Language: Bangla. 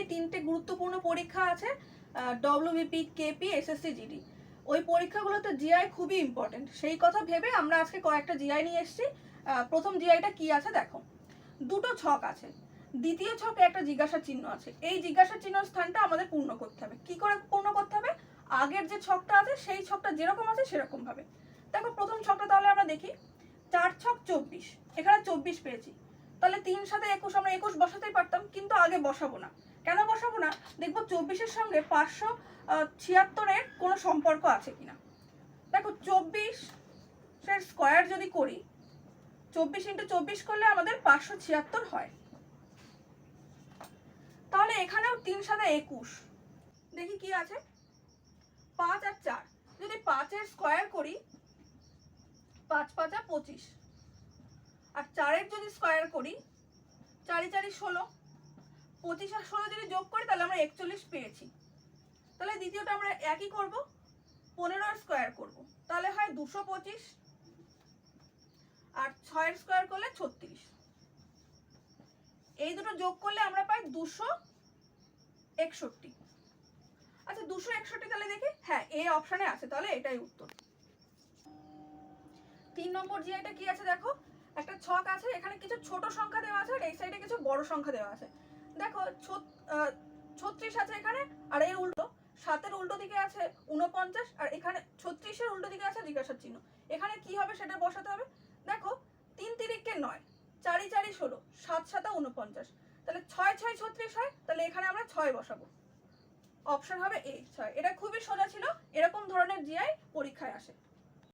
সামনেই 3টে গুরুত্বপূর্ণ পরীক্ষা আছে, ডব্লিউবিপি, কেপি, এসএসসি, জিডি। ওই পরীক্ষাগুলোতে জিআই খুবই ইম্পর্টেন্ট, সেই কথা ভেবে আমরা আজকে কয়েকটা জিআই নিয়ে এসেছি। প্রথম জিআইটা কি আছে দেখো, দুটো ছক আছে, দ্বিতীয় ছকে একটা জিজ্ঞাসা চিহ্ন আছে। এই জিজ্ঞাসা চিহ্ন স্থানটা আমাদের পূর্ণ করতে হবে। কি করে পূর্ণ করতে হবে? আগের যে ছকটা আছে সেই ছকটা যেরকম আছে সেরকম ভাবে। দেখো প্রথম ছকটা তাহলে আমরা দেখি, 4 ছক 24, এখানে 24 পেয়েছি, তাহলে 3 সাথে 21, আমরা 21 বসাতেই পারতাম, কিন্তু আগে বসাবো না। কেন বসাবো না? দেখবো 24-এর সঙ্গে 576-এর কোনো সম্পর্ক আছে কিনা। দেখো 24-এর স্কোয়ার যদি করি, 24 × 24 করলে আমাদের 576 হয়। তাহলে এখানেও 3 সাথে 21, দেখি কি আছে, 5 আর 4, যদি 5-এর স্কোয়ার করি 5 × 5 = 25, আর 4-এর যদি স্কোয়ার করি 4 × 4 = 16, 25 আর 16 যদি যোগ করি তাহলে আমরা 41 পেয়েছি। তাহলে দ্বিতীয়টা আমরা একই করব, 15-এর স্কোয়ার করব, তাহলে হয় 225, আর 6-এর স্কোয়ার করলে 36। এই দুটো যোগ করলে আমরা পাই 261। আচ্ছা 261 তাহলে দেখি, হ্যাঁ এ অপশনে আছে, তাহলে এটাই উত্তর। 3 নম্বর জিআইটা কি আছে দেখো, একটা ছক আছে, এখানে কিছু ছোট সংখ্যা দেওয়া আছে আর এই সাইডে কিছু বড় সংখ্যা দেওয়া আছে। দেখো 36 আছে এখানে, আর এর উল্টো 7-এর উল্টো দিকে আছে 49, আর এখানে 36-এর উল্টো দিকে আছে জিজ্ঞাসার চিহ্ন। এখানে কি হবে সেটা বসাতে হবে। দেখো 3 × 3 = 9, 4 × 4 = 16, 7 × 7 = 49, তাহলে 6 × 6 = 36 হয়, তাহলে এখানে আমরা 6 বসাবো। অপশন হবে এ 6। এটা খুবই সোজা ছিল, এরকম ধরনের জিআই পরীক্ষায় আসে।